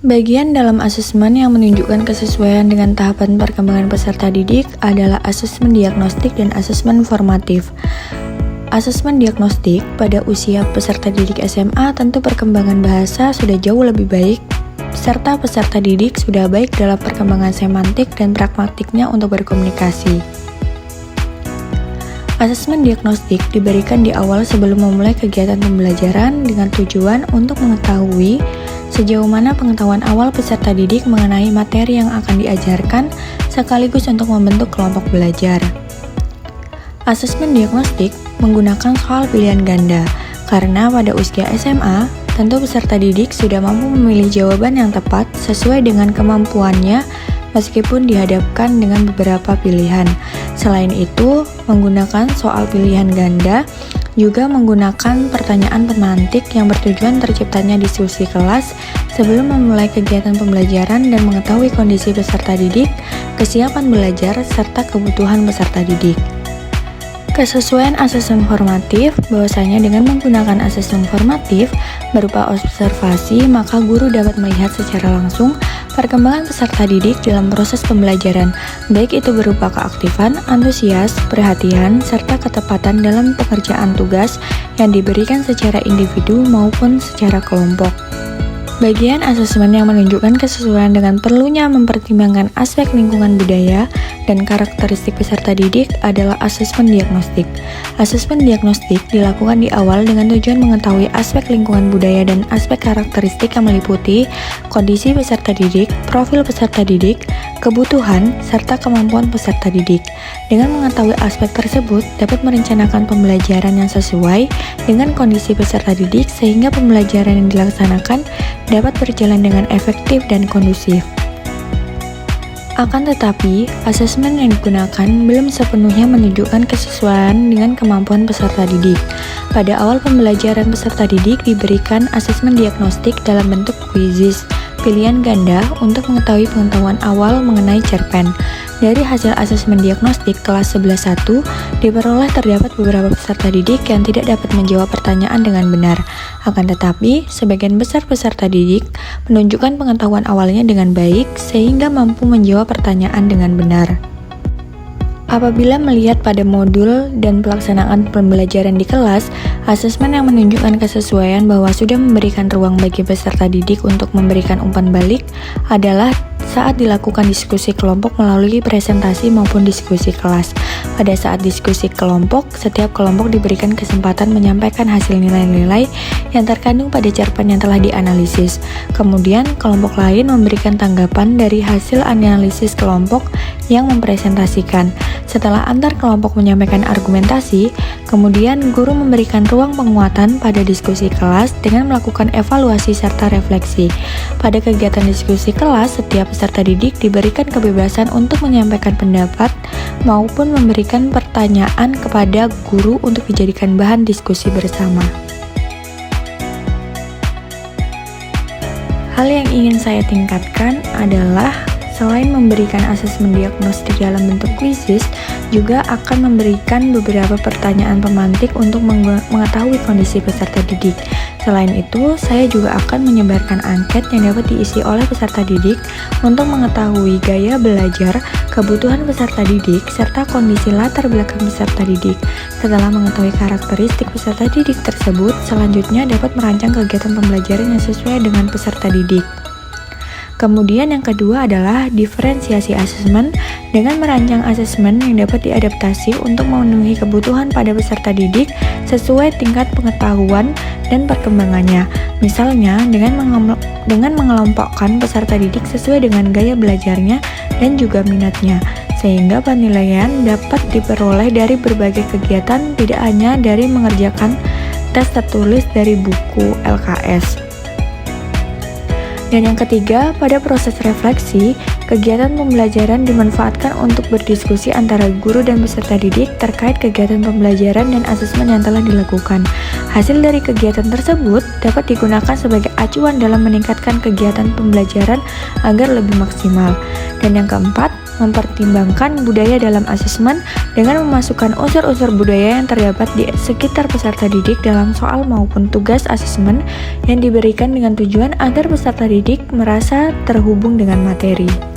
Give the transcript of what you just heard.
Bagian dalam asesmen yang menunjukkan kesesuaian dengan tahapan perkembangan peserta didik adalah asesmen diagnostik dan asesmen formatif. Asesmen diagnostik pada usia peserta didik SMA tentu perkembangan bahasa sudah jauh lebih baik, serta peserta didik sudah baik dalam perkembangan semantik dan pragmatiknya untuk berkomunikasi. Asesmen diagnostik diberikan di awal sebelum memulai kegiatan pembelajaran dengan tujuan untuk mengetahui sejauh mana pengetahuan awal peserta didik mengenai materi yang akan diajarkan sekaligus untuk membentuk kelompok belajar. Asesmen diagnostik menggunakan soal pilihan ganda karena pada usia SMA, tentu peserta didik sudah mampu memilih jawaban yang tepat sesuai dengan kemampuannya meskipun dihadapkan dengan beberapa pilihan. Selain itu, menggunakan soal pilihan ganda juga menggunakan pertanyaan pemantik yang bertujuan terciptanya diskusi kelas sebelum memulai kegiatan pembelajaran dan mengetahui kondisi peserta didik, kesiapan belajar, serta kebutuhan peserta didik. Kesesuaian asesmen formatif, bahwasanya dengan menggunakan asesmen formatif berupa observasi, maka guru dapat melihat secara langsung perkembangan peserta didik dalam proses pembelajaran, baik itu berupa keaktifan, antusias, perhatian, serta ketepatan dalam pengerjaan tugas yang diberikan secara individu maupun secara kelompok. Bagian asesmen yang menunjukkan kesesuaian dengan perlunya mempertimbangkan aspek lingkungan budaya dan karakteristik peserta didik adalah asesmen diagnostik. Asesmen diagnostik dilakukan di awal dengan tujuan mengetahui aspek lingkungan budaya dan aspek karakteristik yang meliputi kondisi peserta didik, profil peserta didik, kebutuhan, serta kemampuan peserta didik. Dengan mengetahui aspek tersebut, dapat merencanakan pembelajaran yang sesuai dengan kondisi peserta didik sehingga pembelajaran yang dilaksanakan dapat berjalan dengan efektif dan kondusif. Akan tetapi, asesmen yang digunakan belum sepenuhnya menunjukkan kesesuaian dengan kemampuan peserta didik. Pada awal pembelajaran peserta didik diberikan asesmen diagnostik dalam bentuk kuisis pilihan ganda untuk mengetahui pengetahuan awal mengenai cerpen. Dari hasil asesmen diagnostik kelas 11.1 diperoleh terdapat beberapa peserta didik yang tidak dapat menjawab pertanyaan dengan benar. Akan tetapi, sebagian besar peserta didik menunjukkan pengetahuan awalnya dengan baik sehingga mampu menjawab pertanyaan dengan benar. Apabila melihat pada modul dan pelaksanaan pembelajaran di kelas, asesmen yang menunjukkan kesesuaian bahwa sudah memberikan ruang bagi peserta didik untuk memberikan umpan balik adalah saat dilakukan diskusi kelompok melalui presentasi maupun diskusi kelas. Pada saat diskusi kelompok, setiap kelompok diberikan kesempatan menyampaikan hasil nilai-nilai yang terkandung pada cerpen yang telah dianalisis. Kemudian, kelompok lain memberikan tanggapan dari hasil analisis kelompok yang mempresentasikan. Setelah antar kelompok menyampaikan argumentasi, kemudian guru memberikan ruang penguatan pada diskusi kelas dengan melakukan evaluasi serta refleksi. Pada kegiatan diskusi kelas, setiap peserta didik diberikan kebebasan untuk menyampaikan pendapat maupun memberikan pertanyaan kepada guru untuk dijadikan bahan diskusi bersama. Hal yang ingin saya tingkatkan adalah selain memberikan asesmen diagnostik dalam bentuk kuisis, juga akan memberikan beberapa pertanyaan pemantik untuk mengetahui kondisi peserta didik. Selain itu, saya juga akan menyebarkan angket yang dapat diisi oleh peserta didik untuk mengetahui gaya belajar, kebutuhan peserta didik, serta kondisi latar belakang peserta didik. Setelah mengetahui karakteristik peserta didik tersebut, selanjutnya dapat merancang kegiatan pembelajaran yang sesuai dengan peserta didik. Kemudian yang kedua adalah diferensiasi asesmen dengan merancang asesmen yang dapat diadaptasi untuk memenuhi kebutuhan pada peserta didik sesuai tingkat pengetahuan dan perkembangannya. Misalnya dengan mengelompokkan peserta didik sesuai dengan gaya belajarnya dan juga minatnya, sehingga penilaian dapat diperoleh dari berbagai kegiatan, tidak hanya dari mengerjakan tes tertulis dari buku LKS. Dan yang ketiga, pada proses refleksi, kegiatan pembelajaran dimanfaatkan untuk berdiskusi antara guru dan peserta didik terkait kegiatan pembelajaran dan asesmen yang telah dilakukan. Hasil dari kegiatan tersebut dapat digunakan sebagai acuan dalam meningkatkan kegiatan pembelajaran agar lebih maksimal. Dan yang keempat, mempertimbangkan budaya dalam asesmen dengan memasukkan unsur-unsur budaya yang terdapat di sekitar peserta didik dalam soal maupun tugas asesmen yang diberikan dengan tujuan agar peserta didik merasa terhubung dengan materi.